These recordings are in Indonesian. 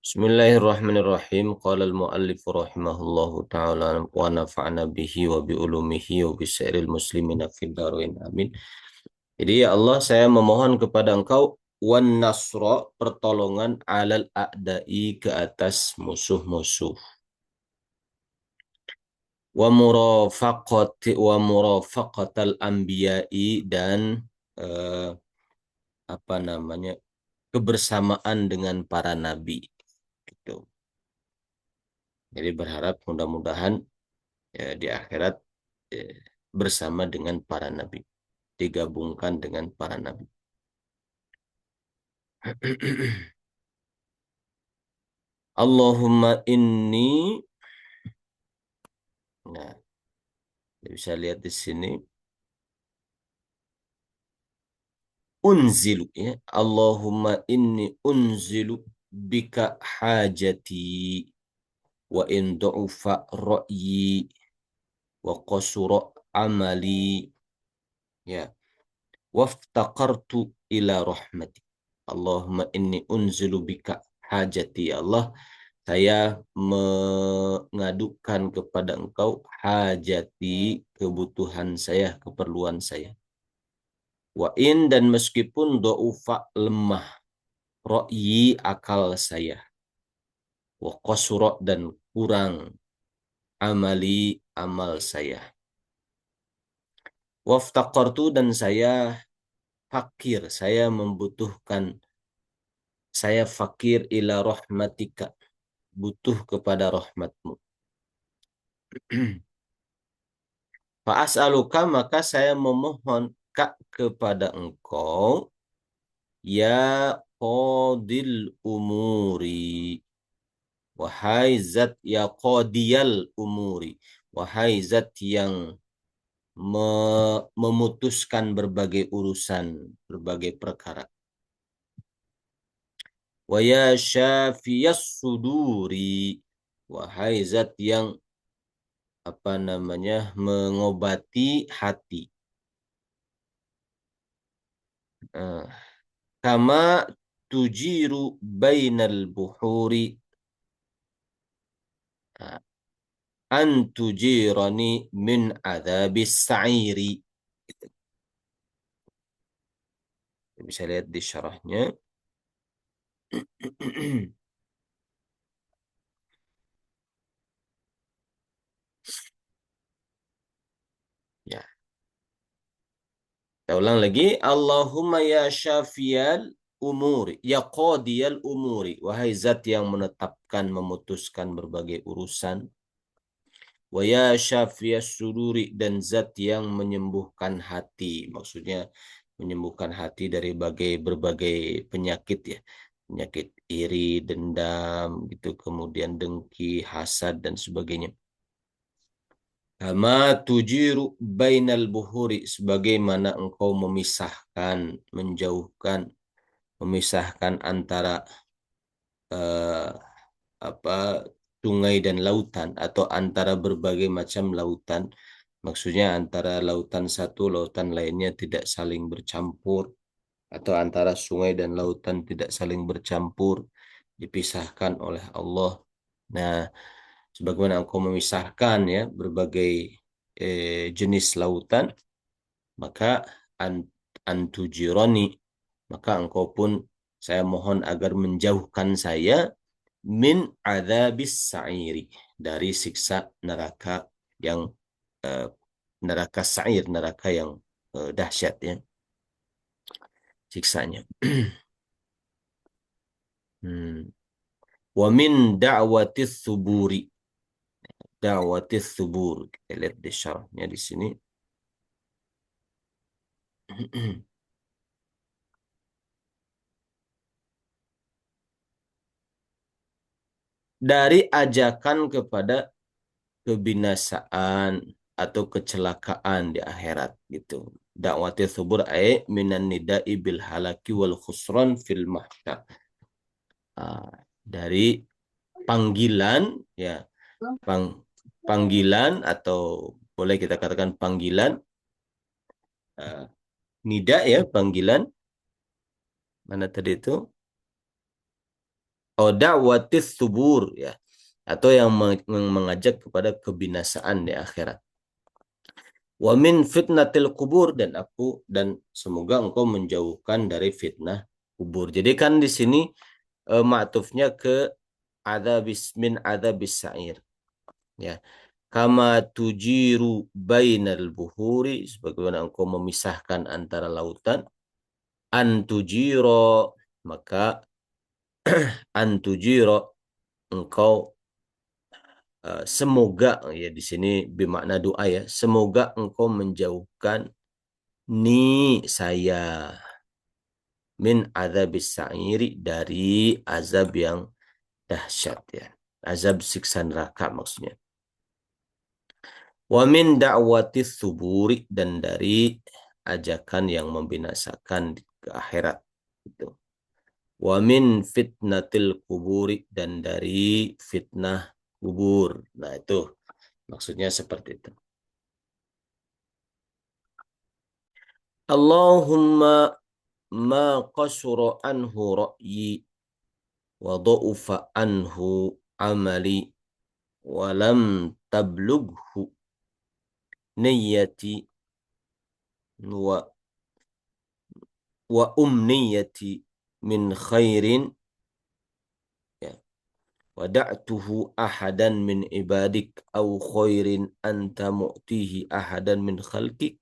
Bismillahirrahmanirrahim. Qala al-muallif rahimahullahu ta'ala wa nafa'na bihi wa bi ulumihi wa bi sa'iril muslimina fid dharain amin. Jadi ya Allah, saya memohon kepada Engkau wan nasra, pertolongan alal a'dai, ke atas musuh-musuh. Wa murafaqatal anbiya'i, dan eh, apa namanya? Kebersamaan dengan para nabi gitu. Jadi berharap mudah-mudahan ya, di akhirat eh, bersama dengan para nabi, digabungkan dengan para nabi. Allahumma inni, nah, bisa lihat di sini, unzilu ya. Allahumma inni unzilu bika hajati wa in du'ufa ra'yi wa qasura amali, ya, waftaqartu ila rahmati. Allahumma inni unzilu bika hajati, ya Allah, saya mengadukan kepada Engkau hajati, kebutuhan saya, keperluan saya. Wa in, dan meskipun do'ufa, lemah, ro'yi, akal saya. Wa qasura, dan kurang, amali, amal saya. Waftaqartu, dan saya fakir, saya membutuhkan, saya fakir ila rahmatika, butuh kepada rahmatmu. Fa'as'aluka, maka saya memohon kak kepada engkau, ya qadil umuri, wahai zat, ya qadiyal umuri, wahai zat yang memutuskan berbagai urusan, berbagai perkara. Wa ya syafiyas suduri, wahai zat yang apa namanya, mengobati hati. Eh, Kama tujiru bainal buhuri, eh, an tujirani min adzabis sa'iri. Bisa lihat di syarahnya. Ya, kita ulang lagi. Allahumma ya syafiyal umuri, ya qadiyal umuri, wahai zat yang menetapkan, memutuskan berbagai urusan. Wa ya syafiyas suduri, dan zat yang menyembuhkan hati. Maksudnya menyembuhkan hati dari berbagai penyakit ya. Penyakit iri, dendam, gitu, kemudian dengki, hasad, dan sebagainya. Kama tujiru bainal buhuri, sebagaimana engkau memisahkan, menjauhkan, memisahkan antara eh, apa, sungai dan lautan, atau antara berbagai macam lautan. Maksudnya antara lautan satu, lautan lainnya tidak saling bercampur, atau antara sungai dan lautan tidak saling bercampur, dipisahkan oleh Allah. Nah, sebagaimana engkau memisahkan ya berbagai jenis lautan, maka an, antujironi, maka engkau pun, saya mohon agar menjauhkan saya, min adzabis sa'iri, dari siksa neraka yang eh, neraka sa'ir, neraka yang dahsyat ya siksanya. Hmm. Wa min da'watis suburi, da'watis subur, kita lihat di syarahnya di sini. Dari ajakan kepada kebinasaan atau kecelakaan di akhirat gitu. Dakwati subur ay minan nida'i bil halaki wal khusran fil mahsyar. Dari panggilan ya, pang, panggilan, atau boleh kita katakan panggilan, uh, nida ya, panggilan mana tadi itu, Oh, da'watis subur ya, atau yang mengajak kepada kebinasaan di akhirat. Wa min fitnatil kubur, dan semoga engkau menjauhkan dari fitnah kubur. Jadi kan di sini ma'tufnya ke adzabis sa'ir ya. Kama tujiru bainal buhuri, sebagaimana engkau memisahkan antara lautan. Antujiro, maka antujiro, engkau semoga ya, di sini bermakna doa ya, semoga engkau menjauhkan ni saya min azabis sa'iri, dari azab yang dahsyat ya, azab siksa neraka maksudnya. Wa min da'watis suburi, dan dari ajakan yang membinasakan ke akhirat itu. Wa min fitnatil kuburi, dan dari fitnah kubur. Nah, itu maksudnya seperti itu. Allahumma ma qasura anhu ra'yi wa dha'ufa anhu amali wa lam tablughu niyyati wa umniyati min khairin ya, wada'tuhu ahadan min ibadik au khairin anta mu'tihi ahadan min khalqik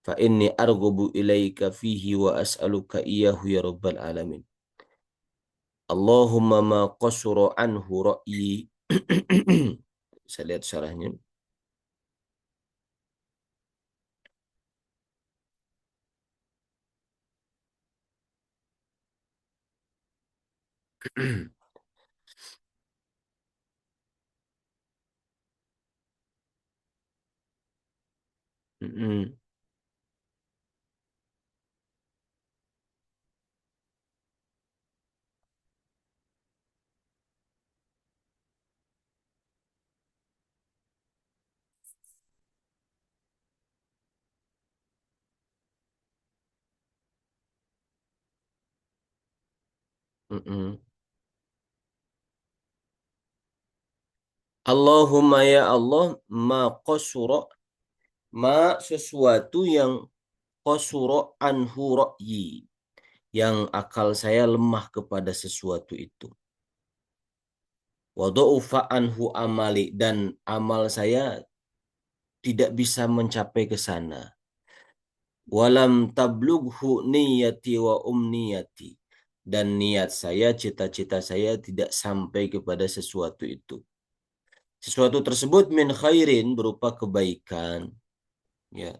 fa inni arghabu ilaika fihi wa as'aluka iyyahu ya rabbal alamin. Allahumma ma qasura anhu ra'yi. Saya lihat syarahnya. Mm-mm. Mm-mm. Allahumma ya Allah, ma qasura, ma sesuatu yang qasura anhu ra'yi, yang akal saya lemah kepada sesuatu itu. Wa dha'ufa anhu amali, dan amal saya tidak bisa mencapai ke sana. Walam tablughu niyati wa umniyati, dan niat saya, cita-cita saya tidak sampai kepada sesuatu itu. Sesuatu tersebut min khairin, berupa kebaikan ya.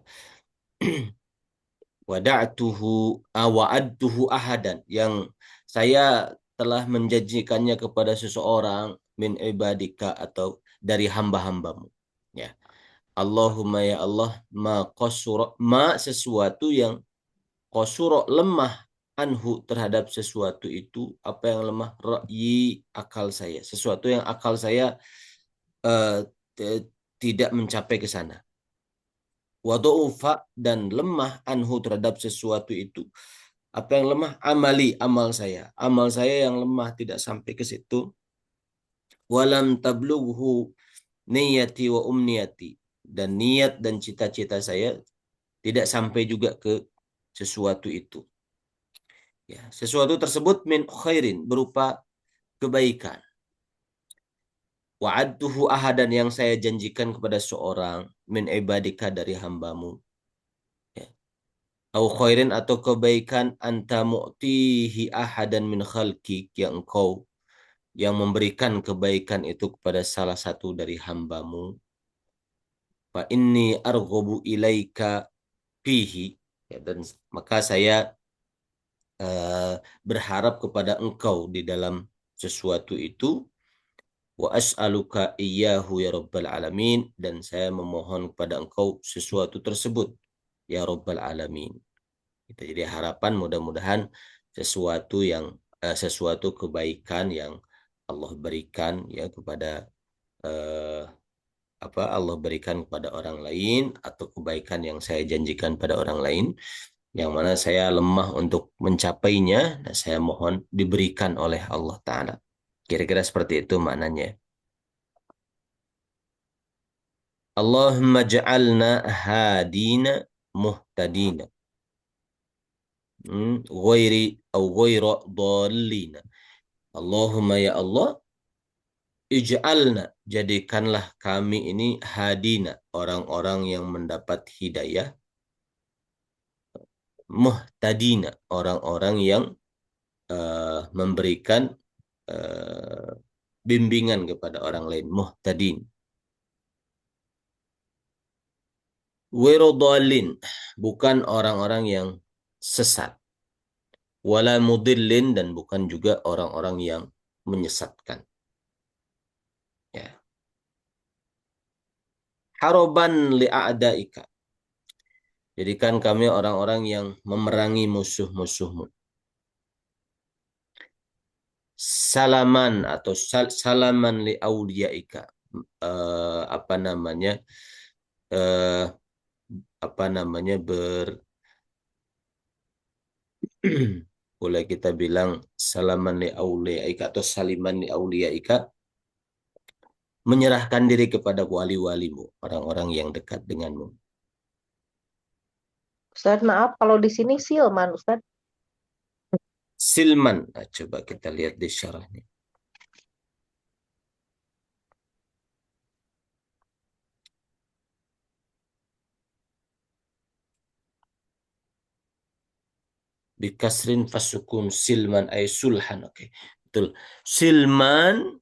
Wa'adtuhu ahadan, yang saya telah menjanjikannya kepada seseorang min ibadika, atau dari hamba-hambamu ya. Allahumma ya Allah, ma qasura, ma sesuatu yang qasura lemah, anhu terhadap sesuatu itu, apa yang lemah, ra'yi akal saya, sesuatu yang akal saya eh, tidak mencapai ke sana. Wadu'ufa, dan lemah, anhu terhadap sesuatu itu, apa yang lemah, amali amal saya yang lemah, tidak sampai ke situ. Walam tablughu niyati wa umniyati, dan niat dan cita-cita saya tidak sampai juga ke sesuatu itu ya. Sesuatu tersebut min khairin, berupa kebaikan. Wa'adtuhu ahadan, yang saya janjikan kepada seorang min ibadika, dari hambamu ya. Au khairin, atau kebaikan, anta mu'tihi ahadan min khalqik, yang engkau yang memberikan kebaikan itu kepada salah satu dari hambamu. Fa inni arghabu ilaika fihi ya, dan maka saya eh, berharap kepada engkau di dalam sesuatu itu. Wa as'aluka iyyahu ya rabbal alamin, dan saya memohon kepada engkau sesuatu tersebut ya rabbal alamin. Kita jadi harapan, mudah-mudahan sesuatu kebaikan yang Allah berikan ya kepada eh, Allah berikan kepada orang lain, atau kebaikan yang saya janjikan pada orang lain yang mana saya lemah untuk mencapainya, dan saya mohon diberikan oleh Allah Ta'ala. Kira-kira seperti itu maknanya. Allahumma ja'alna hadina muhtadina. Ghairi au ghaira dhalina. Allahumma ya Allah, ij'alna, jadikanlah kami ini hadina, orang-orang yang mendapat hidayah, muhtadina, orang-orang yang memberikan eh, bimbingan kepada orang lain, muhtadin. Wirodolin, bukan orang-orang yang sesat. Wala mudillin, dan bukan juga orang-orang yang menyesatkan. Ya. Haroban li'a'daika. Jadikan kami orang-orang yang memerangi musuh-musuhmu. Salaman atau salaman li'auliyaika. Apa namanya? Eh, apa namanya? Boleh kita bilang salaman li auliyaika atau saliman li auliyaika, menyerahkan diri kepada wali-walimu, orang-orang yang dekat denganmu. Ustaz, maaf kalau di sini Silman, Ustaz. Silman, nah, coba kita lihat di syarahnya. Bikasrin fasukun silman ay sulhan. Oke, betul. Silman,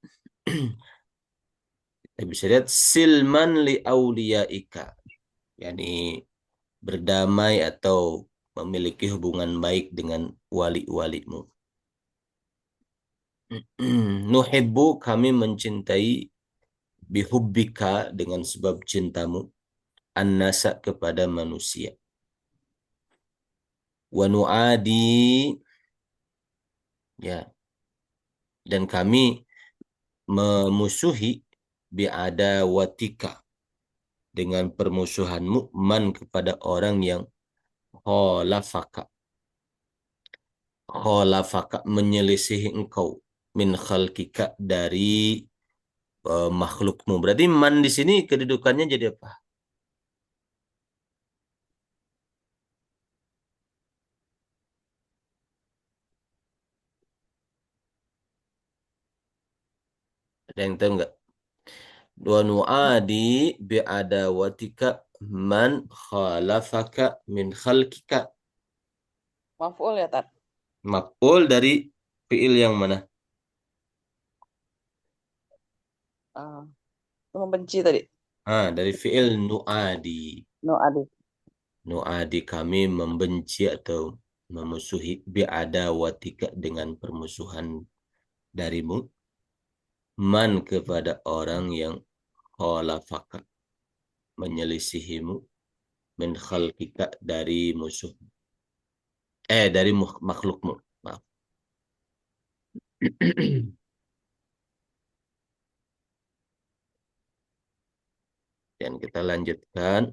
kita bisa lihat silman li auliyaika, yakni berdamai atau memiliki hubungan baik dengan wali-walimu. Nuhibbu, kami mencintai, bihubbika, dengan sebab cintamu, annasa, kepada manusia. Wa nu'adi, ya, dan kami memusuhi, bi'adawatika, dengan permusuhanmu, man, kepada orang yang khalafaka, menyelisihi engkau, min khalqika, dari makhlukmu. Berarti man di sini kedudukannya jadi apa? Ada yang tahu nggak? Wa nu'adi bi'adawatika man khalafaka min khalqika. Maf'ul ya, Tat? Maf'ul dari fi'il yang mana? Ah, membenci tadi. Dari fi'il nu'adi. No, adik. Nu'adi, kami membenci atau memusuhi, bi'adawatika, dengan permusuhan darimu, man, kepada orang yang khalafaka, menyelisihimu, min khalqika, dari musuh, dari makhlukmu. Maaf. Dan kita lanjutkan.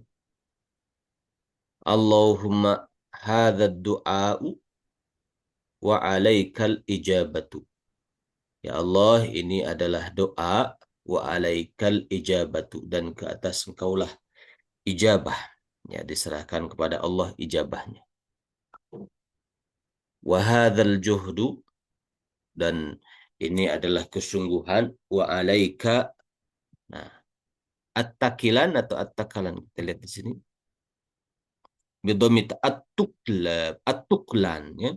Allahumma hadha du'a'u wa alaikal ijabatu. Ya Allah, ini adalah doa, wa alaikal ijabatu, dan ke atas engkaulah ijabah. Ya, diserahkan kepada Allah ijabahnya. Wa hadzal juhdu, dan ini adalah kesungguhan, wa alaika. Nah, at-takilan atau at-takalan, kita lihat di sini. Bidomit at-tuklan, ya.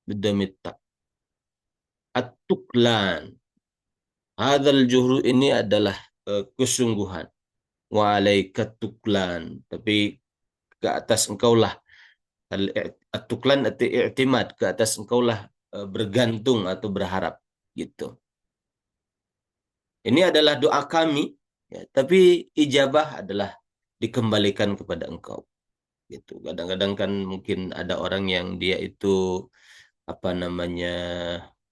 Bidomit at-tuklan. Hadzal juhdu, ini adalah kesungguhan. Wa alaika tuklan, tapi ke atas engkaulah at-tuklan atau i'timad, ke atas engkaulah bergantung atau berharap, gitu. Ini adalah doa kami, ya, tapi ijabah adalah dikembalikan kepada engkau, gitu. Kadang-kadang kan mungkin ada orang yang dia itu apa namanya,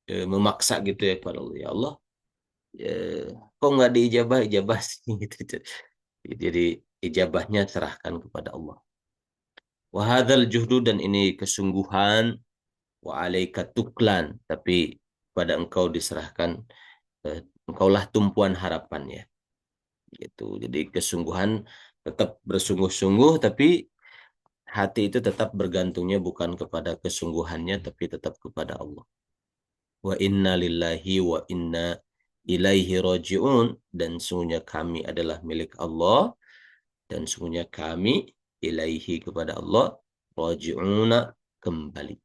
memaksa gitu ya kepada Allah. Ya Allah, kok nggak diijabah, ijabah sih gitu. Jadi ijabahnya serahkan kepada Allah. Wahadal juhdu, dan ini kesungguhan, wa alaika tuklan, tapi pada engkau diserahkan, engkaulah tumpuan harapannya. Gitu. Jadi kesungguhan, tetap bersungguh-sungguh, tapi hati itu tetap bergantungnya bukan kepada kesungguhannya, tapi tetap kepada Allah. Wa inna lillahi wa inna ilaihi raji'un, dan sungguhnya kami adalah milik Allah, dan sungguhnya kami ilaihi kepada Allah, raji'una kembali.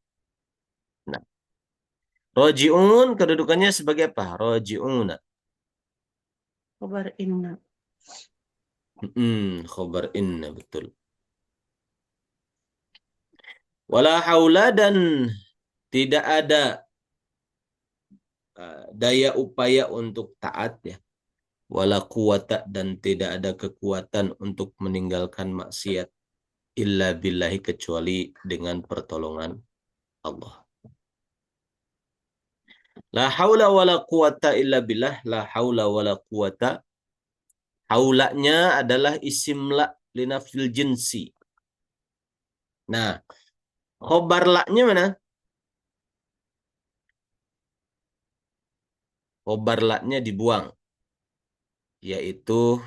Nah, raji'un kedudukannya sebagai apa? Raji'una. Kabar inna. Khobar inna, betul. Wala haula, dan tidak ada daya upaya untuk taat ya. Wala quwata, dan tidak ada kekuatan untuk meninggalkan maksiat, illa billahi, kecuali dengan pertolongan Allah. La haula wala quwata illa billah. La haula wala quwata. Haulanya adalah isim la linafil jinsi. Nah, khobar la-nya mana? Khobar la-nya dibuang, yaitu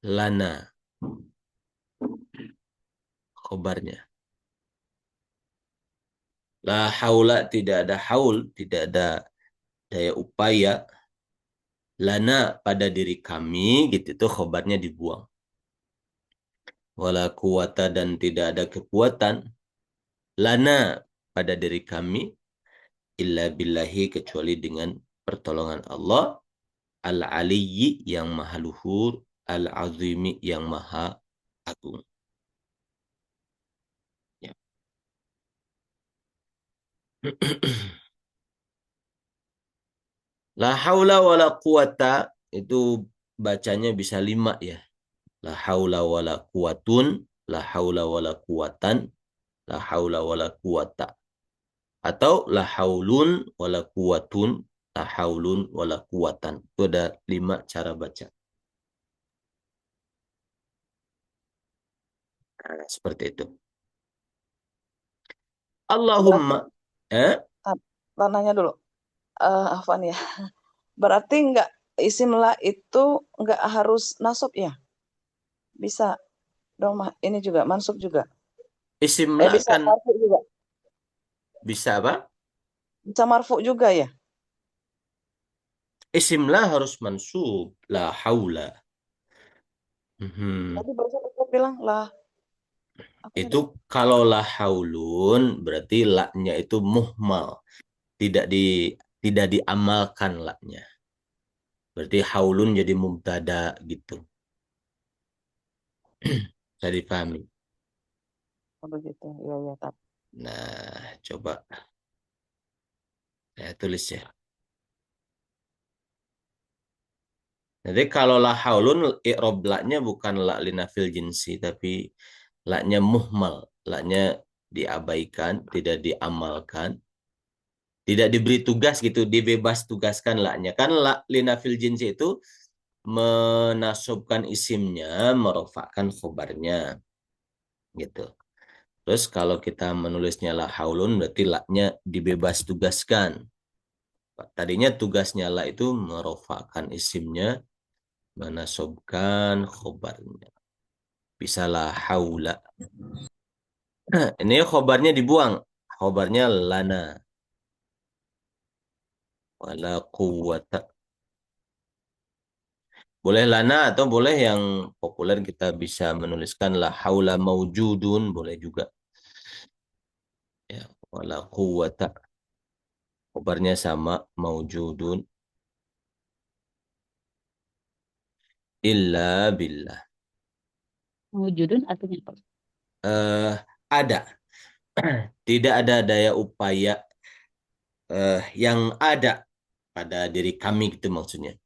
lana khobarnya. La haula, tidak ada haul, tidak ada daya upaya. Lana, pada diri kami, gitu tuh khobarnya dibuang. Wala quwata, dan tidak ada kekuatan. Lana, pada diri kami, illa billahi, kecuali dengan pertolongan Allah, al-aliyyi, yang maha luhur, al-azimi, yang maha agung. Ya. La haula wala quwata, itu bacanya bisa 5 ya. La haula wala quwatun, la haula wala quwatan, la haula wala quwata. Atau la haulun wala quwatun, la haulun wala quwatan. Itu ada 5 cara baca. Nah, seperti itu. Berarti, Allahumma. Eh? nanya dulu. Afwan ya. Berarti nggak isim la itu nggak harus nasab ya? Bisa dong, ini juga mansub juga. Isim la Bisa kan marfu juga. bisa apa? Bisa marfu juga ya? Isim la harus mansub. La haula. Mhm. Tadi barusan aku bilang lah, apa Itu tadi? kalau la haulun, berarti la-nya itu muhmal. Tidak di tidak diamalkan la-nya. Berarti haulun jadi mubtada gitu. Bisa dipahami. Oh begitu. Iya, iya, tak. Nah, coba saya tulis ya. Jadi kalau la haulun, i'rab la-nya bukan la linafil jinsi, tapi la-nya muhmal. La-nya diabaikan, tidak diamalkan, tidak diberi tugas gitu, dibebas tugaskan la-nya. Kan la linafil jinsi itu menasubkan isimnya, merofakkan khobarnya gitu. Terus kalau kita menulisnya la haulun, berarti la-nya dibebas tugaskan. Tadinya tugasnya la itu merofakkan isimnya, menasubkan khobarnya. Bisa la haula. Ini khobarnya dibuang. Khobarnya lana. Wala quwwata. Boleh lana, atau boleh yang populer kita bisa menuliskan la haula maujudun, boleh juga. Ya, wala quwwata. Khobarnya sama, maujudun. Illa billah. Wujudun artinya apa? Eh, ada. Tidak ada daya upaya yang ada pada diri kami, gitu maksudnya.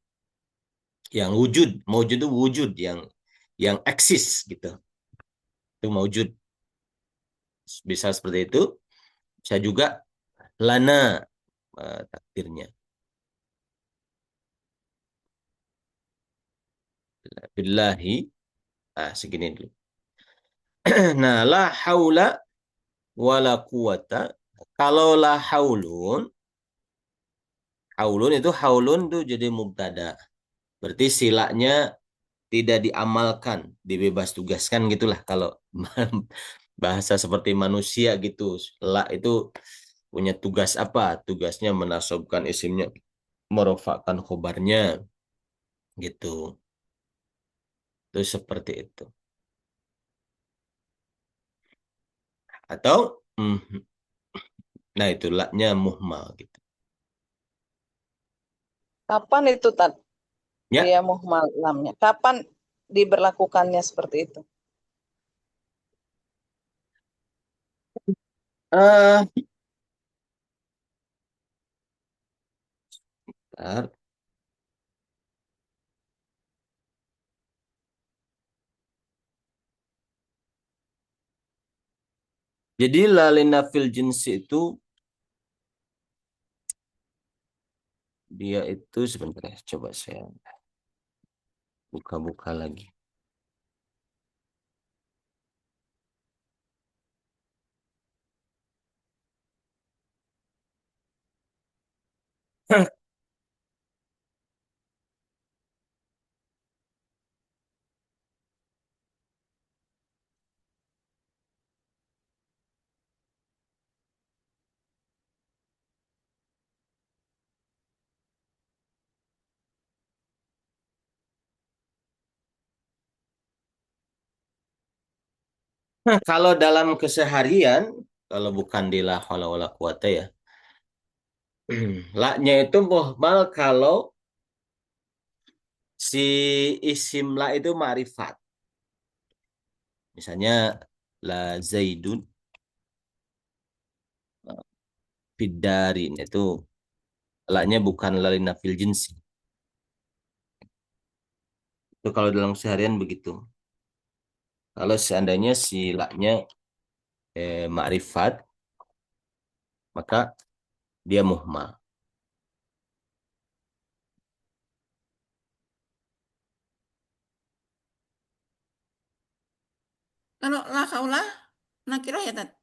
Yang wujud, maujud itu wujud, yang eksis gitu. Itu maujud. Bisa seperti itu. Bisa juga lana, takdirnya. Billahi. Segini dulu. Nah, la haula wala quwata. Kalau la haulun, haulun itu haulun tuh jadi mubtada. Berarti silanya tidak diamalkan, dibebas tugaskan gitulah kalau bahasa seperti manusia gitu. La itu punya tugas apa? Tugasnya menasobkan isimnya, merofakkan khobarnya gitu. Itu seperti itu. Atau nah itu la-nya muhmal gitu. Kapan itu Tad? Ya, Dia muhmal lamnya. Kapan diberlakukannya seperti itu? eh bentar. Jadi lalina fil jinsi itu dia itu sebentar ya, coba saya buka-buka lagi. Nah, kalau dalam keseharian, kalau bukan di la haula wala quwata ya, la-nya itu muhmal kalau si isim la itu ma'rifat. Misalnya la zaidun fidarin itu la-nya bukan lalina fil jinsi. Itu kalau dalam keseharian begitu. Kalau seandainya si la-nya ma'rifat, maka dia muhmal. Kalau la haula nakiroh ya, Tat?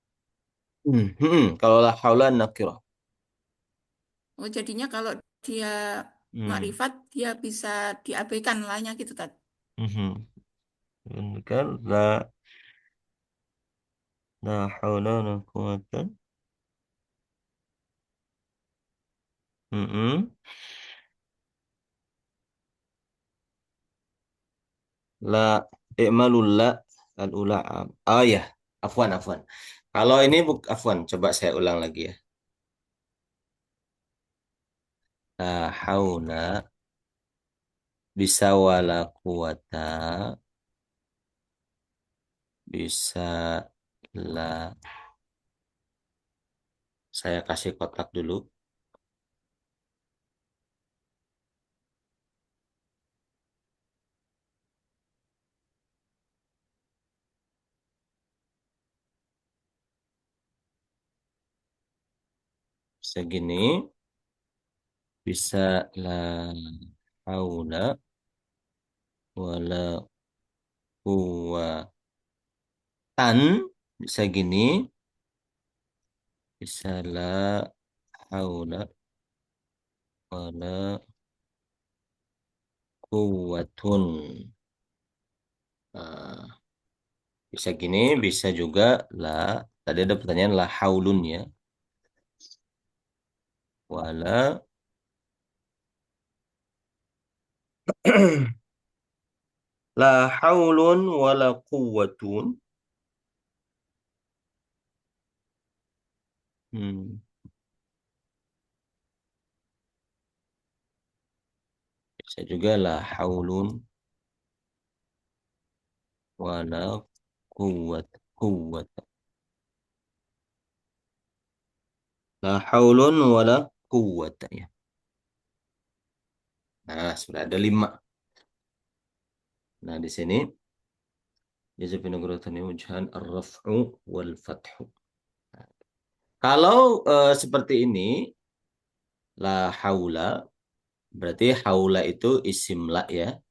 Kalau la haula nakirah. Oh, jadinya kalau dia Hmm. makrifat, dia bisa diabaikan lahnya gitu, Tat. Mhm. Kan la haula wala quwata. Mm-mm. La i'malul la al-ula. Oh ya, afwan afwan. Kalau ini afwan, coba saya ulang lagi ya. La haula bisa wala quwata bisa la, saya kasih kotak dulu segini, bisa la haula wala quwatan, bisa gini, bisa la haula wala quwwatun. Nah, bisa gini, bisa juga la, tadi ada pertanyaan la haulun ya, wala la haulun wala quwwatun. Hmm. Bisa juga la haulun wala quwwat. La haulun wala quwwata ya. Nah, sudah ada 5. Nah, di sini jazab bin wujhan ar-raf'u wal fathu. Kalau seperti ini, la haula, berarti haula itu isim la ya.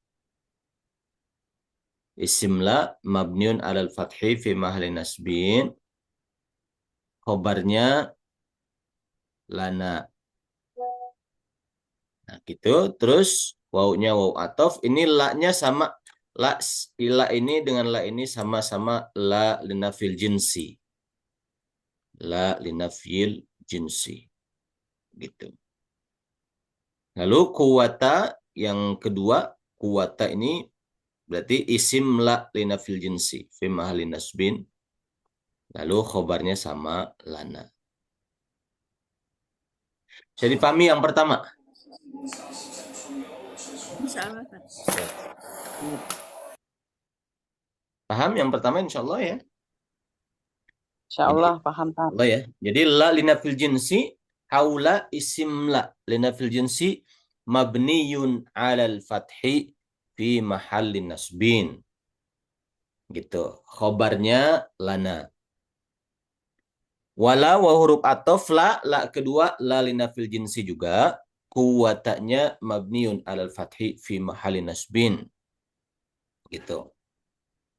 Isim la mabniun alal fathi fi mahli nasbin. khobarnya lana. Nah, gitu. Terus wawunya waw atof. Ini la-nya sama la ini dengan la ini sama-sama la linafil jinsi. La linafil jinsi. Gitu. Lalu kuwata yang kedua, kuwata ini berarti isim la linafil jinsi fi mahalli nasbin. Lalu khobarnya sama lana. Jadi dipahami yang pertama. Insya Allah, Tad. Paham yang pertama insya Allah ya. Insya Jadi Allah paham Tad. Allah ya. Jadi la linafil jinsi haula isim la linafil jinsi mabniyun alal fathi fi mahallin nasbin. Gitu. Khobarnya lana. Wala wa huruf atof la kedua la linafil jinsi juga. Kuwatanya mabniun alal fathi fi mahallin nasbin. Gitu.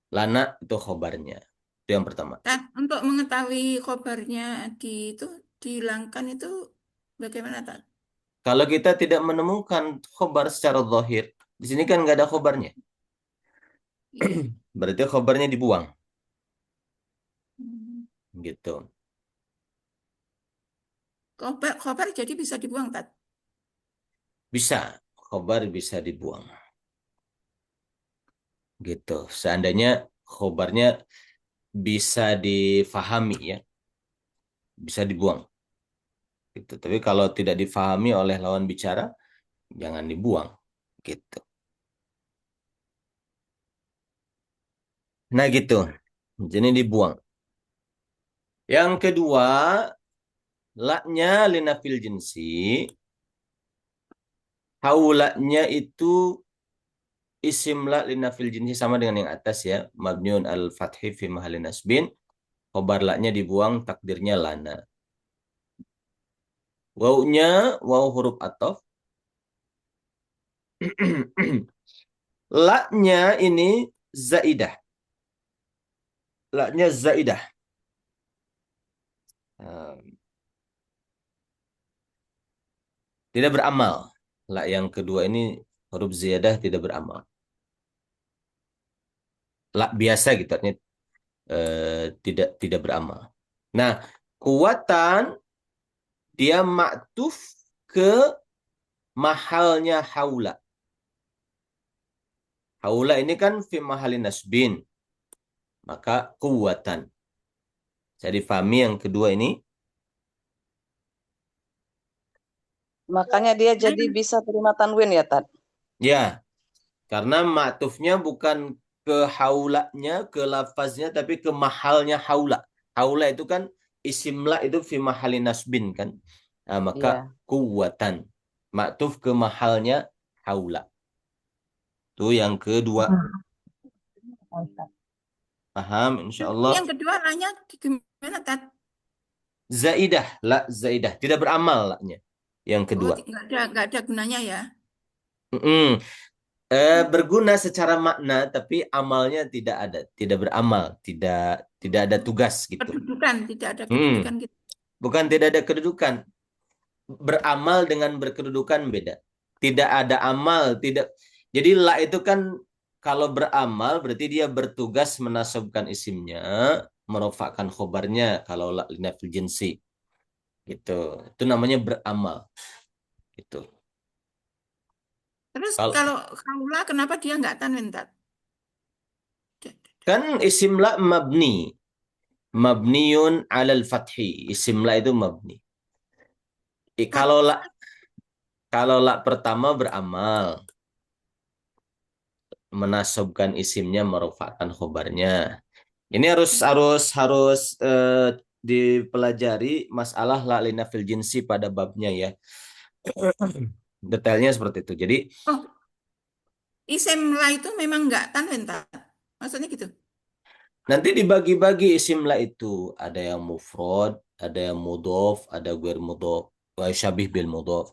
Lana itu khobarnya. Itu yang pertama. Tad, untuk mengetahui khobarnya itu dihilangkan itu bagaimana, Tad? Kalau kita tidak menemukan khobar secara zahir, di sini kan nggak ada khobarnya. Iya. Berarti khobarnya dibuang. Hmm. Gitu. Khobar jadi bisa dibuang, Tad. Bisa. Khobar bisa dibuang. Gitu. Seandainya khobarnya bisa difahami ya. Bisa dibuang. Gitu. Tapi kalau tidak difahami oleh lawan bicara, jangan dibuang. Gitu. Nah gitu. Jadi dibuang. Yang kedua, la-nya linafil jinsi. Haulanya itu isim la linafil jinsi sama dengan yang atas ya. Mabniun al-fathi fi mahallin nasbin. Khobar la-nya dibuang, takdirnya lana. Wawunya waw huruf atof. La-nya ini zaidah. La-nya zaidah. Tidak beramal. La yang kedua ini huruf ziyadah tidak beramal. La biasa gitu artinya tidak beramal. Nah, kuwatan dia maktuf ke mahalnya haula. Haula ini kan fi mahalin nasbin. Maka kuwatan. Jadi fahami yang kedua ini. Makanya dia jadi bisa terima tanwin ya Tad. Ya, karena maktufnya bukan ke haulanya, ke lafaznya, tapi ke mahalnya haula. Haula itu kan isimla itu fi mahalin nasbin kan. Nah, maka kuwatan. Maktuf ke mahalnya haula. Itu yang kedua. Paham insya Allah. Yang kedua nanya gimana, Tad? Zaidah, la zaidah. Tidak beramal la-nya. Yang Oh, kedua. nggak ada gunanya ya. Berguna secara makna, tapi amalnya tidak ada. Tidak beramal. Tidak ada tugas gitu. Kedudukan, tidak ada kedudukan gitu. Bukan tidak ada kedudukan. Beramal dengan berkedudukan beda. Tidak ada amal, tidak. Jadi la itu kan kalau beramal berarti dia bertugas menasabkan isimnya, merofakkan khobarnya kalau la linafil jinsi. Gitu. Itu namanya beramal. Gitu. Terus kalau haula kenapa dia nggak tanwin, Tad? Kan isim la mabni. Mabniun alal fathi. Isim la itu mabni. Kalau la pertama beramal, menasabkan isimnya, merofakkan khobarnya. Ini harus dipelajari masalah la linafil jinsi pada babnya ya. Detailnya seperti itu. Jadi isim la itu memang nggak tanwin, Tad. Maksudnya gitu. nanti dibagi-bagi isim la itu. Ada yang mufrad, ada yang mudhof, ada ghair mudhof, wa syabih bil mudhof.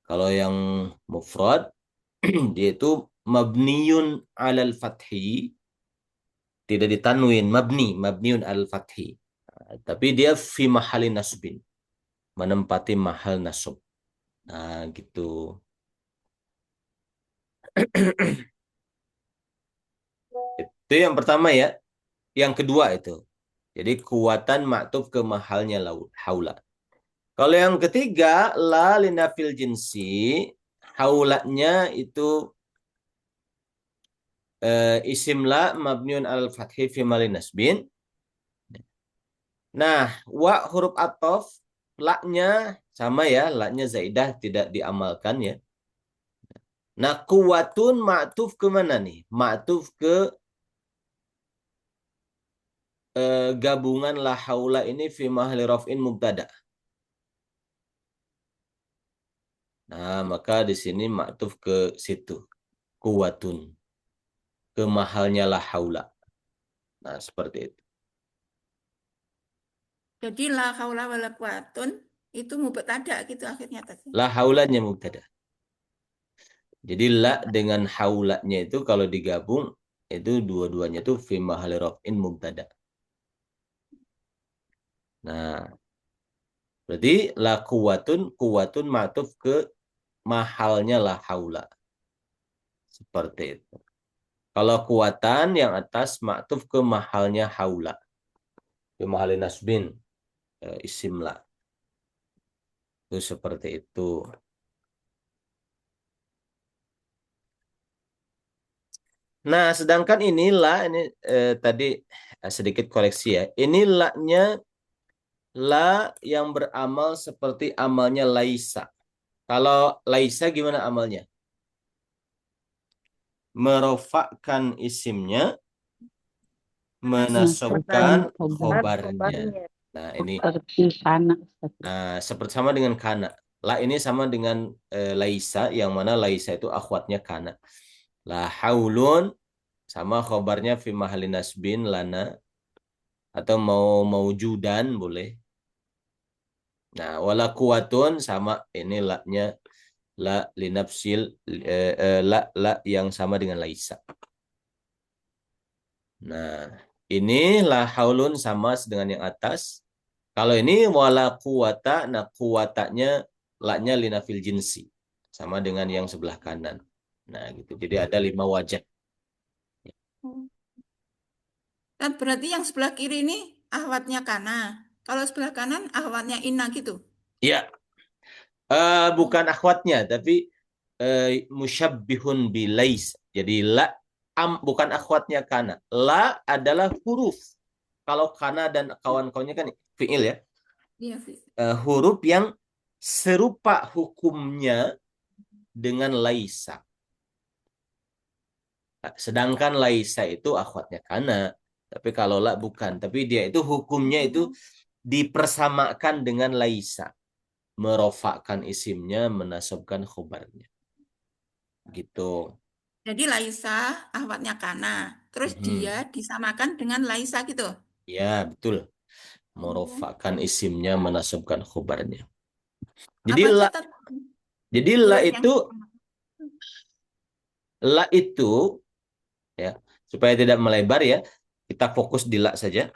Kalau yang mufrad dia itu mabniun alal fathi, tidak ditanwin, mabniun alal fathi. Tapi dia fi mahali nasbin, menempati mahal nasab. Nah, gitu. Itu yang pertama ya. Yang kedua itu. Jadi kuatan maktuf ke mahalnya haula. Kalau yang ketiga, la linafil jinsi, haulanya itu isim la mabniun al fathi fi mali nasbin. Nah, wa huruf atof, la-nya sama ya, la-nya zaidah tidak diamalkan ya. Nah, kuwatun ma'tuf ke mana nih? Ma'tuf ke gabungan la haula ini fi mahli raf'in mubtada. Nah, maka di sini ma'tuf ke situ. Kuwatun. Ke mahalnya la haula. Nah, seperti itu. Jadi la haula wala quwatun itu mubtada gitu akhirnya tadi. La haulanya mubtada. Jadi la dengan haulanya itu kalau digabung itu dua-duanya itu fi mahali raf'in mubtada. Nah, berarti la kuwatun ma'tuf ke mahalnya la haula. Seperti itu. Kalau kuatan yang atas ma'tuf ke mahalnya haula. Ke mahali nasbin isim la. Itu seperti itu. Nah, sedangkan inilah ini tadi sedikit koreksi ya. Ini la-nya la yang beramal seperti amalnya laisa. Kalau laisa gimana amalnya? Merofakkan isimnya, menasabkan khobarnya. Nah, ini Seperti kana. seperti sama dengan kana. La ini sama dengan laisa, yang mana laisa itu akhwatnya kana. La haulun sama khobarnya fi mahali nasbin lana, atau maujudan boleh. Nah, wala kuwatun sama ini la-nya la linafsil la yang sama dengan laisa. Nah, ini la haulun sama dengan yang atas. Kalau ini wala kuwata, nah kuwatanya la-nya linafil jinsi. Sama dengan yang sebelah kanan. Nah, gitu. Jadi ada 5 wajah. Kan berarti yang sebelah kiri ini ahwatnya kana. Kalau sebelah kanan ahwatnya inna gitu. Ya, bukan akhwatnya, tapi musyabbihun bilais. Jadi la bukan akhwatnya kana. La adalah huruf. Kalau kana dan kawan-kawannya kan fiil ya. Iya, Huruf yang serupa hukumnya dengan laisa. Sedangkan laisa itu akhwatnya kana. Tapi kalau la bukan. Tapi dia itu hukumnya itu dipersamakan dengan laisa. Merofakkan isimnya, menasabkan khobarnya. Gitu. Jadi Laisa ahwatnya kana. Terus dia disamakan dengan Laisa gitu. Ya, betul. Merofakkan isimnya, menasabkan khobarnya. Jadi Apa la, catat jadi la huruf yang itu ya, supaya tidak melebar ya, kita fokus di la saja.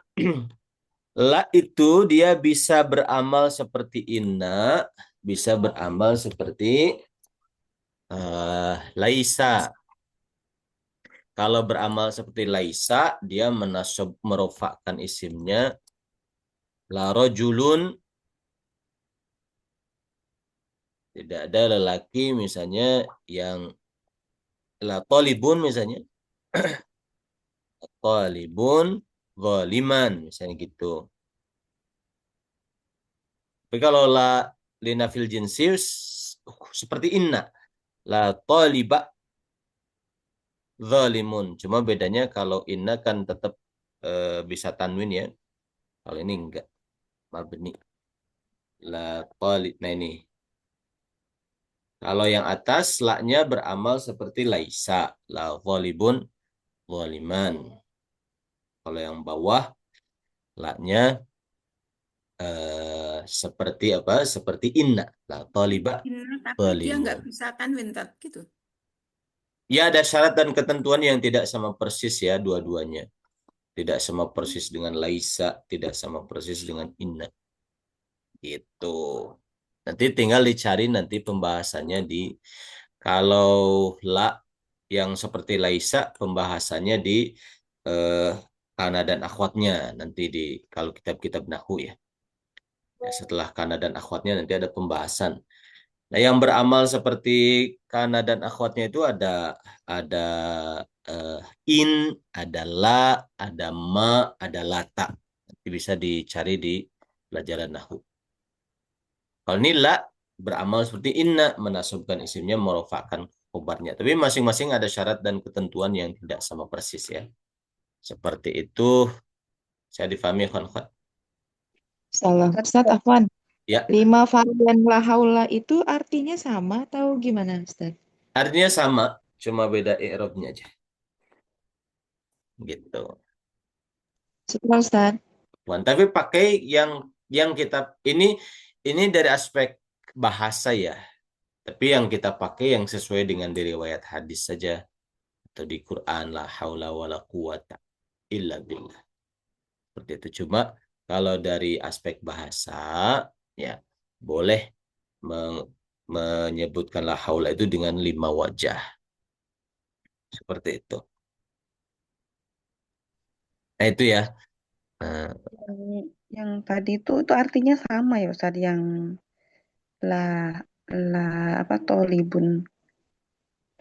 La itu dia bisa beramal seperti inna, bisa beramal seperti laisa. Kalau beramal seperti laisa, dia merofakkan isimnya la rojulun, tidak ada lelaki misalnya yang la tolibun misalnya, tolibun zaliman misalnya gitu. Tapi kalau la linafil jinsius seperti inna, la toliba zalimun. Cuma bedanya kalau inna kan tetap bisa tanwin ya. Kalau ini enggak, mabni. La talib. Nah ini. Kalau yang atas la-nya beramal seperti laisa, la zalibun zaliman. Kalau yang bawah la-nya seperti apa? Seperti inna, la taliba inna tapi dia nggak zalimun. bisa tanwin gitu. Ya ada syarat dan ketentuan yang tidak sama persis ya dua-duanya. Tidak sama persis dengan laisa, tidak sama persis dengan inna. Gitu. Nanti tinggal dicari nanti pembahasannya di kalau la yang seperti laisa pembahasannya di eh, kana dan akhwatnya nanti di kalau kitab-kitab nahwu ya. Ya, setelah kana dan akhwatnya nanti ada pembahasan. Nah, yang beramal seperti kana dan akhwatnya itu ada eh, in, ada la, ada ma, ada lata. Nanti bisa dicari di pelajaran nahwu. Kalau ini la beramal seperti inna, menasabkan isimnya, merofakkan khobarnya. Tapi masing-masing ada syarat dan ketentuan yang tidak sama persis ya. Seperti itu, saya difahami khon-khon. Salah. Ustadz Afwan, Ya, 5 varian la haula itu artinya sama atau gimana, Ustadz? artinya sama, cuma beda i'rabnya aja. Gitu. Setelah Ustadz. Tapi pakai yang kita ini dari aspek bahasa ya. Tapi yang kita pakai yang sesuai dengan di riwayat hadis saja atau di Quran la haula wala quwata illa billah. Seperti itu. Cuma kalau dari aspek bahasa ya boleh menyebutkan la haula itu dengan 5 wajah. Seperti itu. Nah itu ya. Nah, Yang tadi itu artinya sama ya Ustaz, yang la la apa tolibun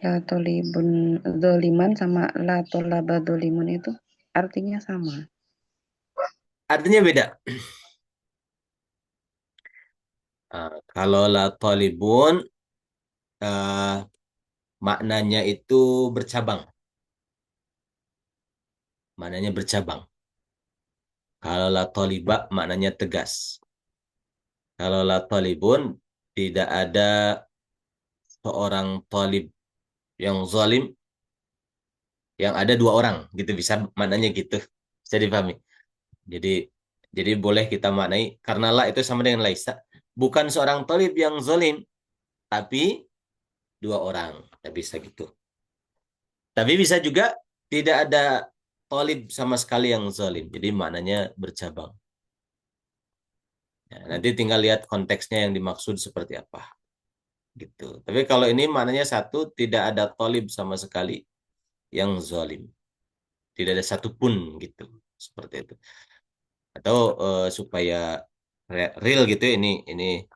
ya tolibun doliman sama la tolaba dolimun itu artinya sama. artinya beda. Kalau la talibun eh, maknanya itu bercabang. Maknanya bercabang. Kalau la taliba maknanya tegas. Kalau la talibun tidak ada seorang talib yang zalim, yang ada 2 orang gitu bisa maknanya gitu. Bisa dipahami. Jadi jadi boleh kita maknai karena la itu sama dengan laisa. Bukan seorang talib yang zalim, tapi 2 orang. Ya bisa gitu. Tapi bisa juga tidak ada talib sama sekali yang zalim. Jadi maknanya bercabang. Ya, nanti tinggal lihat konteksnya yang dimaksud seperti apa. Gitu. Tapi kalau ini maknanya satu, tidak ada talib sama sekali yang zalim. Tidak ada satupun gitu. Seperti itu. Atau supaya real gitu ini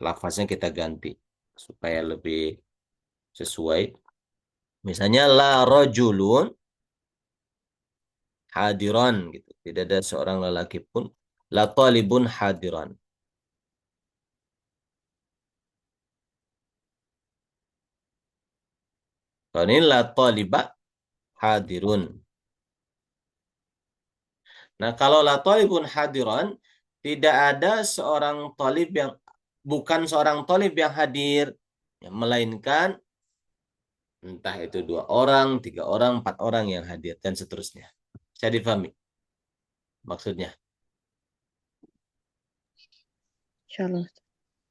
lafaznya kita ganti supaya lebih sesuai. Misalnya la rajulun hadiran gitu. Tidak ada seorang lelaki pun la talibun hadiran. Kalau ini la taliba hadirun. Nah, kalau la talibun hadiran tidak ada seorang talib yang bukan seorang talib yang hadir, ya, melainkan entah itu 2 orang, 3 orang, 4 orang yang hadir dan seterusnya. Saya difahami maksudnya. Insyaallah.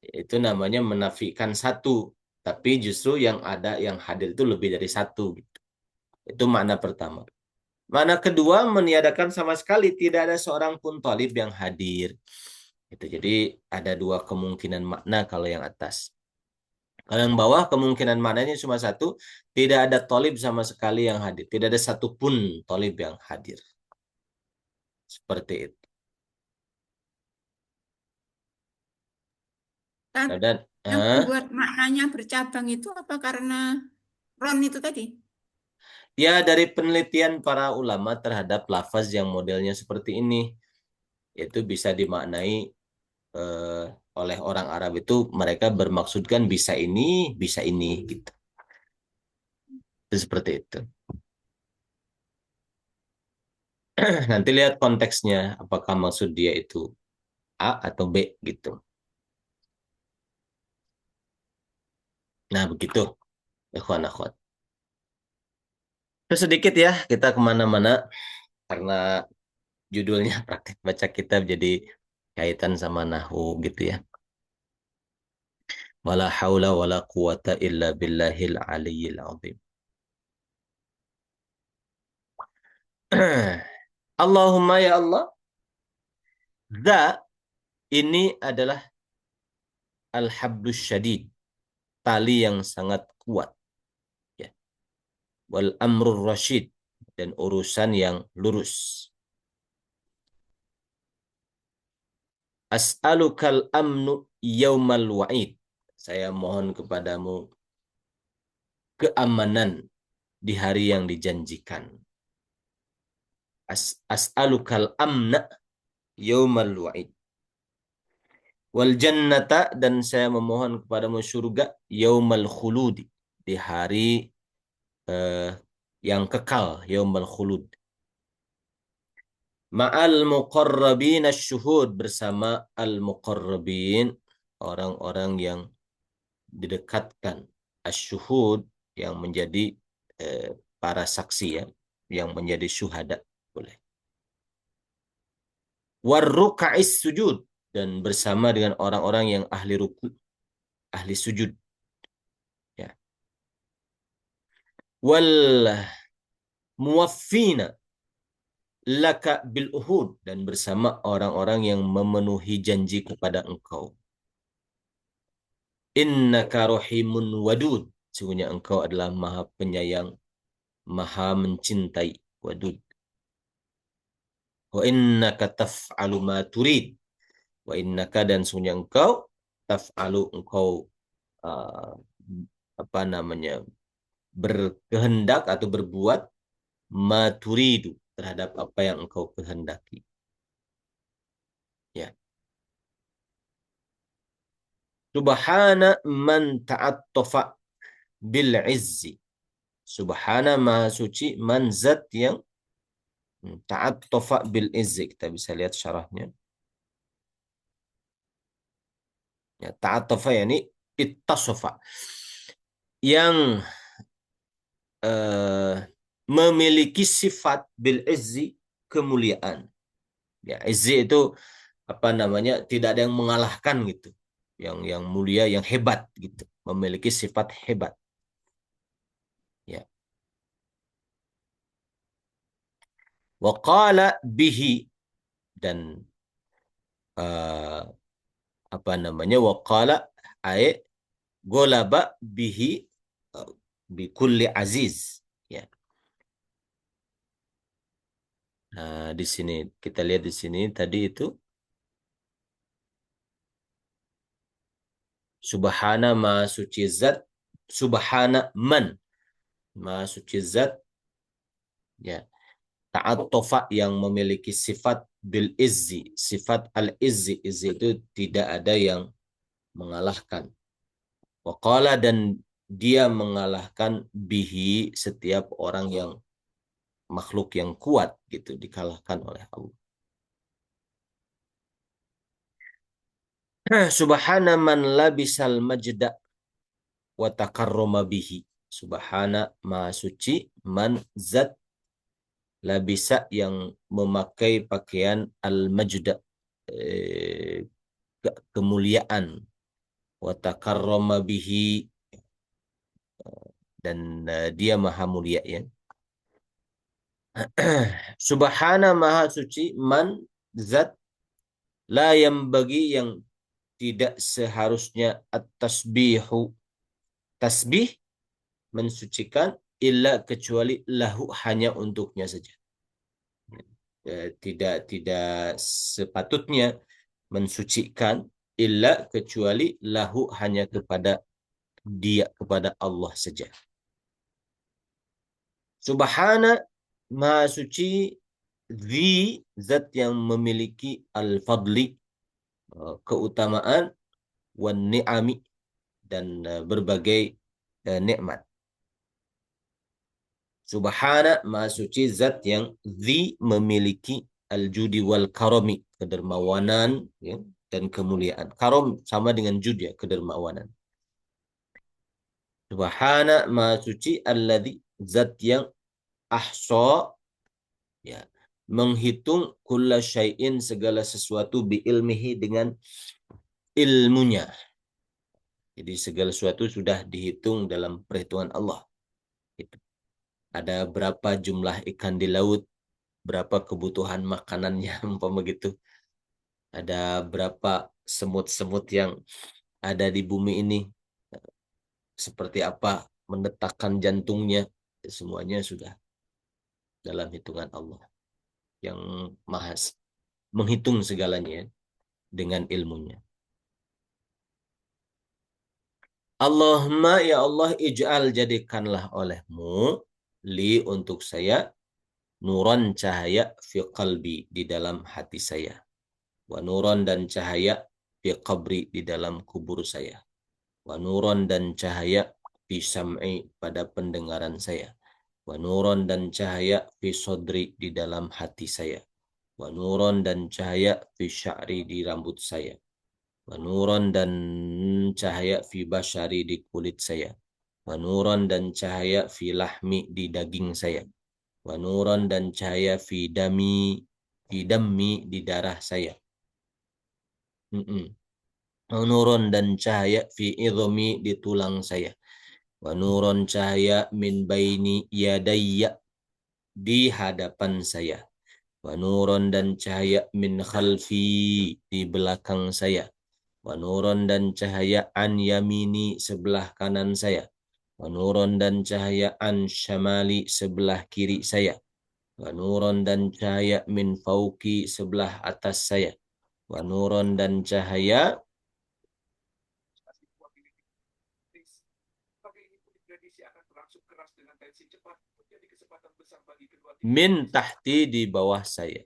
Itu namanya menafikan satu, tapi justru yang ada yang hadir itu lebih dari satu. Gitu. Itu makna pertama. Makna kedua meniadakan sama sekali tidak ada seorang pun talib yang hadir. Itu jadi ada 2 kemungkinan makna kalau yang atas. Kalau yang bawah kemungkinan maknanya cuma satu, tidak ada talib sama sekali yang hadir. Tidak ada satupun talib yang hadir. Seperti itu. Dan Yang membuat maknanya bercabang itu apa karena ron itu tadi? ya dari penelitian para ulama terhadap lafaz yang modelnya seperti ini, itu bisa dimaknai eh, oleh orang Arab itu mereka bermaksudkan bisa ini gitu. Itu seperti itu. Nanti lihat konteksnya, apakah maksud dia itu A atau B gitu. Nah begitu, ikhwan akhwat. Terus sedikit ya, kita kemana-mana karena judulnya praktek baca kitab jadi kaitan sama nahu gitu ya. Wala haula wala quwata illa billahil aliyyil azim. Allahumma ya Allah, dha ini adalah al-hablus syadid, tali yang sangat kuat. Ya. Wal amrul rasyid, dan urusan yang lurus. As'alukal amnu yaumal wa'id. Saya mohon kepadamu keamanan di hari yang dijanjikan. As'alukal amna yaumal wa'id. Wal jannata, dan saya memohon kepadamu surga yaumal khuludi, di hari yang kekal, yaumal khulud. Ma'al muqarrabin asyuhud, bersama al-muqarrabin, orang-orang yang didekatkan, asyuhud, yang menjadi para saksi, ya, yang menjadi syuhada, boleh. Warruka'is sujud, dan bersama dengan orang-orang yang ahli ruku, ahli sujud. Ya. Wal muwaffina laka bil uhud, dan bersama orang-orang yang memenuhi janji kepada engkau. Innaka rahimun wadud, sesungguhnya engkau adalah maha penyayang, maha mencintai, wadud. Wa innaka taf'alu ma turid, wa innaka, dan sesungguhnya engkau, taf'alu, engkau berkehendak atau berbuat, ma turidu, terhadap apa yang engkau kehendaki. Ya. Subhana man ta'attofa bil izzi. Subhana, maha suci, man, zat yang ta'attofa bil izzi. Kita bisa lihat syarahnya. Ya, ta'attofa yani ittasofa, yang memiliki sifat bil izzi, kemuliaan. Ya, izzi itu tidak ada yang mengalahkan gitu. Yang mulia, yang hebat gitu. Memiliki sifat hebat. Ya. Wa qala bihi, dan wa qala ay golaba bihi bi kulli aziz. Ya. Nah, di sini kita lihat, di sini tadi itu subhana, maha suci zat, subhana man, maha suci zat, ya, ta'attofa, yang memiliki sifat bil izzi, sifat al izzi, izzi itu tidak ada yang mengalahkan. Wa qala, dan dia mengalahkan bihi, setiap orang yang makhluk yang kuat gitu, dikalahkan oleh Allah. Subhana man labisal majda wa takarrama bihi. Subhana, maha suci, man, zat, labisa, yang memakai pakaian al-majda, kemuliaan, wa takarrama bihi, dan dia maha mulia, ya. Subhana, maha suci, man, zat, la yang bagi, yang tidak seharusnya, at-tasbihu, tasbih, mensucikan, illa, kecuali, lahu, hanya untuknya saja. Tidak sepatutnya mensucikan, illa, kecuali, lahu, hanya kepada dia, kepada Allah saja. Subhana, maha suci, zat yang memiliki al-fadli, keutamaan, wan ni'ami, dan berbagai nikmat. Subhana, maha suci, zat yang memiliki al-judi wal karami, kedermawanan, ya, dan kemuliaan. Karam sama dengan judi, ya, kedermawanan. Subhana, maha suci, alladzi, zat yang ahsa, ya, menghitung kulla syai'in, segala sesuatu, bi ilmihi, dengan ilmunya. Jadi segala sesuatu sudah dihitung dalam perhitungan Allah. Gitu. Ada berapa jumlah ikan di laut, berapa kebutuhan makanannya, umpama gitu. Ada berapa semut-semut yang ada di bumi ini, seperti apa mendetakkan jantungnya, semuanya sudah dalam hitungan Allah yang maha menghitung segalanya dengan ilmunya. Allahumma ya Allah ij'al jadikanlah olehmu li untuk saya nuran cahaya fi qalbi di dalam hati saya, wa nuran dan cahaya fi qabri di dalam kubur saya, wa nuran dan cahaya fi sam'i pada pendengaran saya, wa nuran dan cahaya fi sodri di dalam hati saya, wa nuran dan cahaya fi sya'ri di rambut saya, wa nuran dan cahaya fi basyari di kulit saya, wa nuran dan cahaya fi lahmi di daging saya, wa nuran dan cahaya fi dammi di darah saya, wa nuran dan cahaya fi idhmi di tulang saya, wa nuran cahaya min baini yadayya di hadapan saya, wa nuran dan cahaya min khalfi di belakang saya, wa nuran dan cahaya an yamini sebelah kanan saya, wa nuran dan cahaya an syamali sebelah kiri saya, wa nuran dan cahaya min fauki sebelah atas saya, wa nuran dan cahaya min tahti di bawah saya.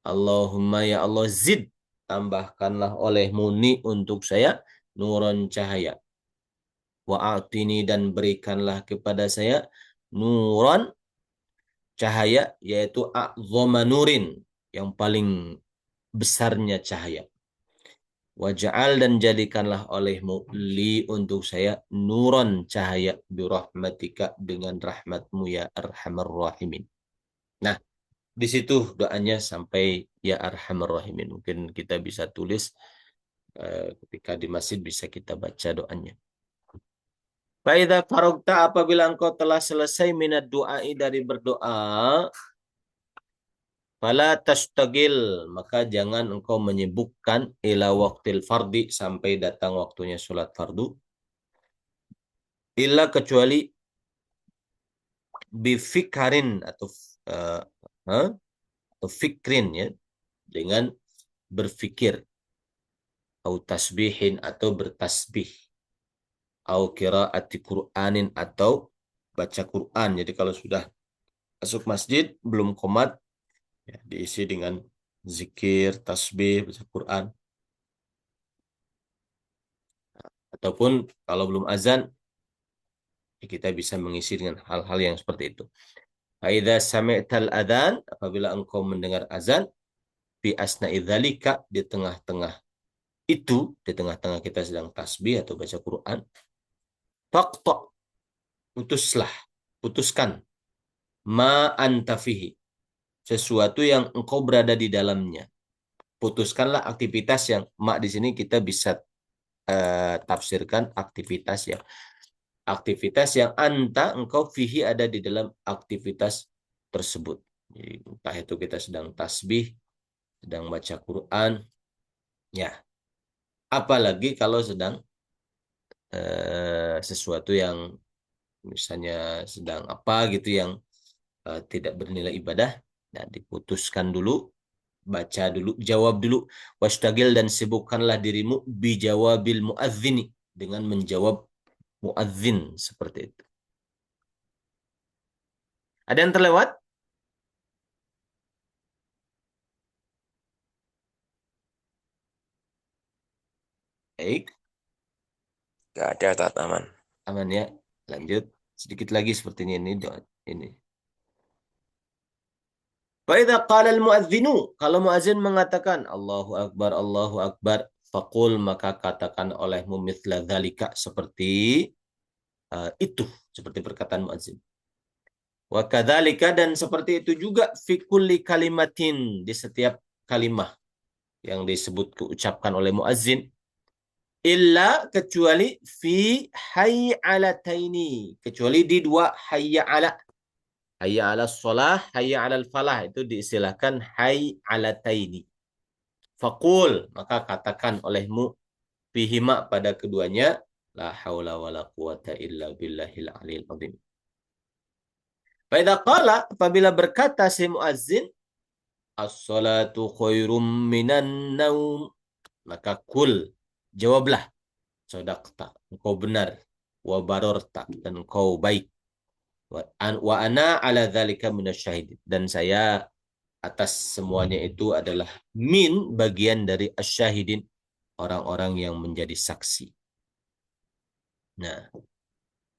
Allahumma ya Allah zid, tambahkanlah olehmu ni untuk saya nuran cahaya, wa a'tini dan berikanlah kepada saya nuran cahaya, yaitu a'zoma nurin, yang paling besarnya cahaya, waj'al dan jadikanlah olehmu li untuk saya nuran cahaya birahmatika dengan rahmatmu ya arhamar rahimin. Nah, di situ doanya sampai ya arhamar rahimin. Mungkin kita bisa tulis ketika di masjid, bisa kita baca doanya. Faidza faragta, apabila engkau telah selesai minad du'ai dari berdoa, fala tastagil, maka jangan engkau menyibukkan ila waqtil fardi, sampai datang waktunya sholat fardu, illa kecuali bifikarin atau fikrin, ya, dengan berfikir, atau tasbihin atau bertasbih, atau qiraati Qur'anin atau baca Quran. Jadi kalau sudah masuk masjid belum qomat, ya, diisi dengan zikir, tasbih, baca Quran. Ataupun kalau belum azan, ya kita bisa mengisi dengan hal-hal yang seperti itu. Faidza sami'tal adzan, apabila engkau mendengar azan, fi asna'i dzalika, di tengah-tengah itu, di tengah-tengah kita sedang tasbih atau baca Quran, faqta, putuskan, ma anta fihi, sesuatu yang engkau berada di dalamnya. Putuskanlah aktivitas yang, ma di sini kita bisa tafsirkan aktivitas yang anta, engkau, fihi, ada di dalam aktivitas tersebut. Jadi, entah itu kita sedang tasbih, sedang baca Quran, ya. Apalagi kalau sedang sesuatu yang misalnya sedang apa gitu yang tidak bernilai ibadah, nah diputuskan dulu, baca dulu, jawab dulu, wastagil, dan sibukkanlah dirimu bijawabil muadzini, dengan menjawab muadzin, seperti itu. Ada yang terlewat? Baik, Gak ada, Ustaz, aman. aman ya. Lanjut sedikit lagi sepertinya ini doa ini. Faidza qala al-muadzinu, kalau muadzin mengatakan Allahu Akbar, faqul, maka katakan olehmu mithla dzalika, seperti itu, seperti perkataan muadzin. Wa kadzalika, dan seperti itu juga fi kulli kalimatin, di setiap kalimah yang disebut ucapkan oleh muadzin, illa, kecuali fi hayya alataini, kecuali di dua hayya ala. Hayya 'alas shalah, hayya 'alal falah itu diistilahkan hayy 'alataini. Faqul, maka katakan olehmu fihima pada keduanya la haula wala quwata illa billahil aliyil azim. Fa idza qala, apabila berkata si muazzin as-salatu khairum minan naum, maka kul, jawablah, sadaqta, engkau benar, wa bararta, dan engkau baik, wa ana ala dzalika minasyahidin, dan saya atas semuanya itu adalah min, bagian dari asyahidin, orang-orang yang menjadi saksi. Nah,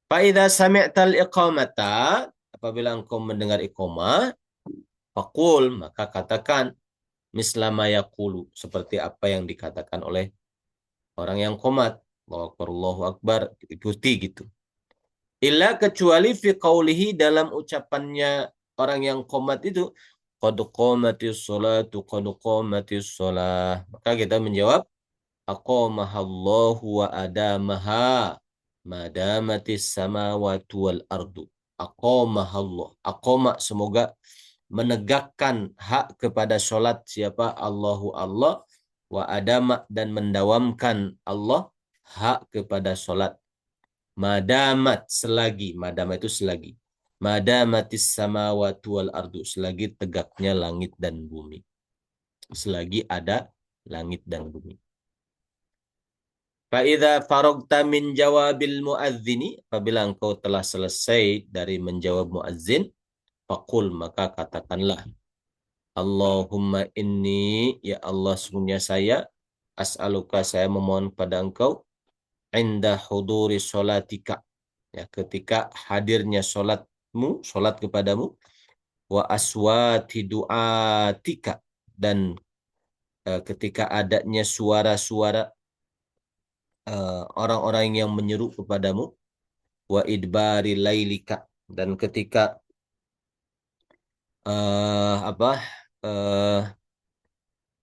fa idza sami'tal iqamata, apabila engkau mendengar iqamah, faqul, maka katakan mislama yaqulu, seperti apa yang dikatakan oleh orang yang qomat. Allahu Akbar, Allahu Akbar, ikuti gitu. Illa, kecuali fi qaulihi, dalam ucapannya orang yang qomat itu, qad qamatis sholatu, qad qamatis sholah. Maka kita menjawab aqamahallahu wa adamaha madamatis samawati wal ardu. Aqamahallah. Aqama, semoga menegakkan hak kepada sholat siapa? Allahu Allah. Wa adama, dan mendawamkan Allah hak kepada sholat. Madamat, selagi. Madamat itu selagi. Madamatis samawati wal ardu, selagi tegaknya langit dan bumi. Selagi ada langit dan bumi. Fa'idha farogta min jawabil mu'adzini, apabila engkau telah selesai dari menjawab mu'adzin, faqul, maka katakanlah, Allahumma inni, ya Allah, sungguhnya saya, as'aluka, saya memohon pada engkau, inda huduri sholatika, ya, ketika hadirnya sholatmu, sholat kepadamu, wa aswati du'atika, dan ketika adanya suara-suara orang-orang yang menyeru kepadamu, wa idbari lailika, dan ketika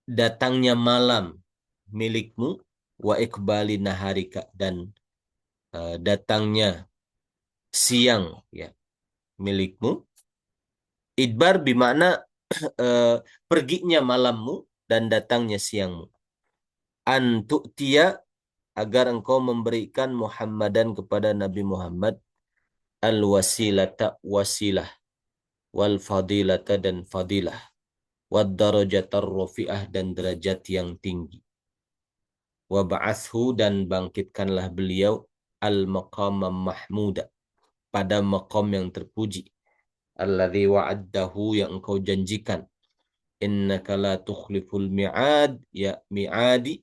datangnya malam milikmu, wa ikbali naharika, dan datangnya siang, ya, milikmu. Idbar bermakna perginya malammu dan datangnya siangmu. Antu'tiya, agar engkau memberikan Muhammadan kepada Nabi Muhammad al-wasilata, wasilah, wal fadilata, dan fadilah, wad darajatar rafi'ah, dan derajat yang tinggi, wa ba'athu, dan bangkitkanlah beliau al-maqama mahmuda, pada maqam yang terpuji, alladzi wa'addahu, yang engkau janjikan, innaka la tukhliful mi'ad, ya mi'adi,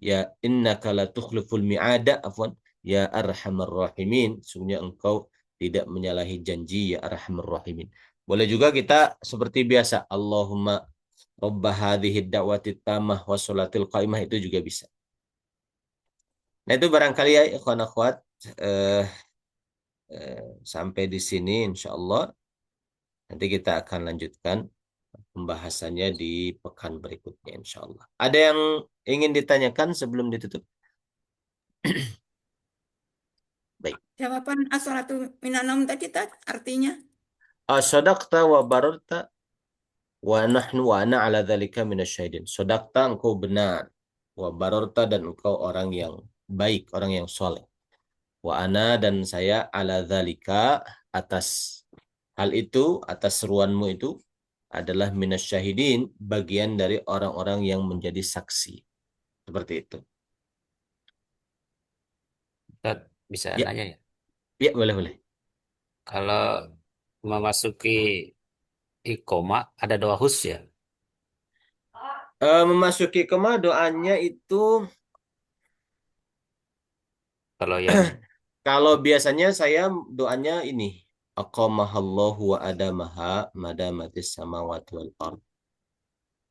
ya innaka la tukhliful mi'ada, afwan, ya arhamar rahimin, sungguhnya engkau tidak menyalahi janji, ya arhamar rahimin. Boleh juga kita seperti biasa, Allahumma rabba hadhihi da'wati tammah wa sholatil qaimah, itu juga bisa. Nah, itu barangkali ya ikhwan akhwat, sampai di sini insyaallah. Nanti kita akan lanjutkan pembahasannya di pekan berikutnya insyaallah. Ada yang ingin ditanyakan sebelum ditutup? Baik. Jawaban as-salatu minan naum tadi artinya? Sadaqta wa bararta wa nahnu wa ana ala dzalika minasyahidin. Sadaqta, engkau benar. Wa bararta, dan engkau orang yang baik, orang yang soleh. Wa ana, dan saya, ala dzalika, atas hal itu, atas seruanmu itu, adalah minasyahidin, bagian dari orang-orang yang menjadi saksi. Seperti itu. Ustaz, bisa Ya. nanya ya? Ya, boleh. Kalau memasuki iqomah ada doa khusus ya? Memasuki kemah, doanya itu Kalau yang kalau biasanya saya doanya ini, aqamahallahu wa adamaha madamatis samawati wal ard.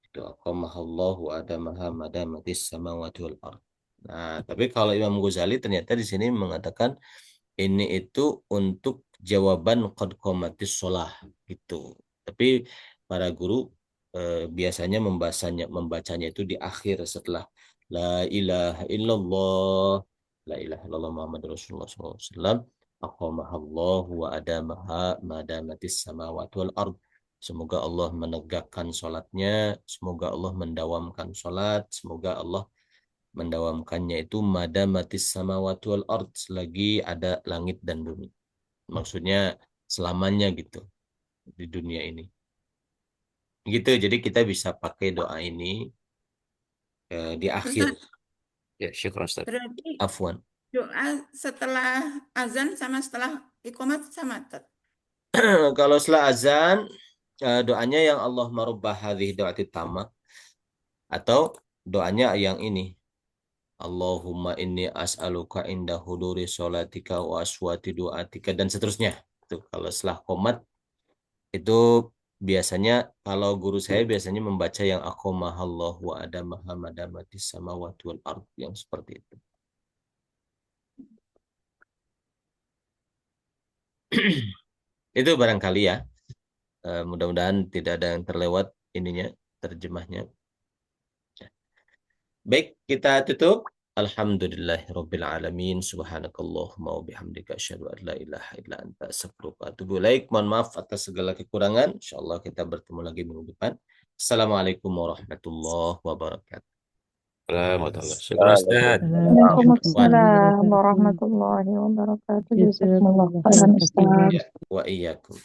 Itu aqamahallahu wa adamaha madamatis samawati wal ard. Nah, tapi kalau Imam Ghazali ternyata di sini mengatakan ini itu untuk jawaban qad qamatis shalah gitu. Tapi para guru biasanya membacanya itu di akhir, setelah la ilaha illallah, la ilaha illallah Muhammad Rasulullah SAW, aqamahallahu wa adamaha madamatis samawati wal ard. Semoga Allah menegakkan sholatnya, semoga Allah mendawamkan sholat, semoga Allah mendawamkannya itu madamatis samawati wal ard, selagi ada langit dan bumi. Maksudnya selamanya gitu di dunia ini. Gitu, jadi kita bisa pakai doa ini di akhir. Ustaz, Ya, syukur Ustaz. berarti Afwan. doa setelah azan sama setelah iqamat sama. Kalau setelah azan, doanya yang Allahumma rabbah hadhihi da'wati tammah, atau doanya yang ini, Allahumma inni as'aluka inda huduri sholatika wa aswati du'atika, dan seterusnya. Itu kalau setelah qomat itu biasanya, kalau guru saya biasanya membaca yang aqamahallahu wa adamaha madamatis samawati wal ard, yang seperti itu. Itu barangkali ya. Mudah-mudahan tidak ada yang terlewat ininya, terjemahnya. Baik, kita tutup. Alhamdulillahirabbil alamin. Subhanakallahumma wa bihamdika asyhadu an la ilaha illa anta astaghfiruka wa atubu ilaik. Mohon maaf atas segala kekurangan. Insyaallah kita bertemu lagi minggu depan. Assalamualaikum warahmatullahi wabarakatuh. Warahmatullahi syukur Ustaz. Waalaikumsalam warahmatullahi wabarakatuh. Jazakumullah khairan, Ustaz. Wa iyyakum.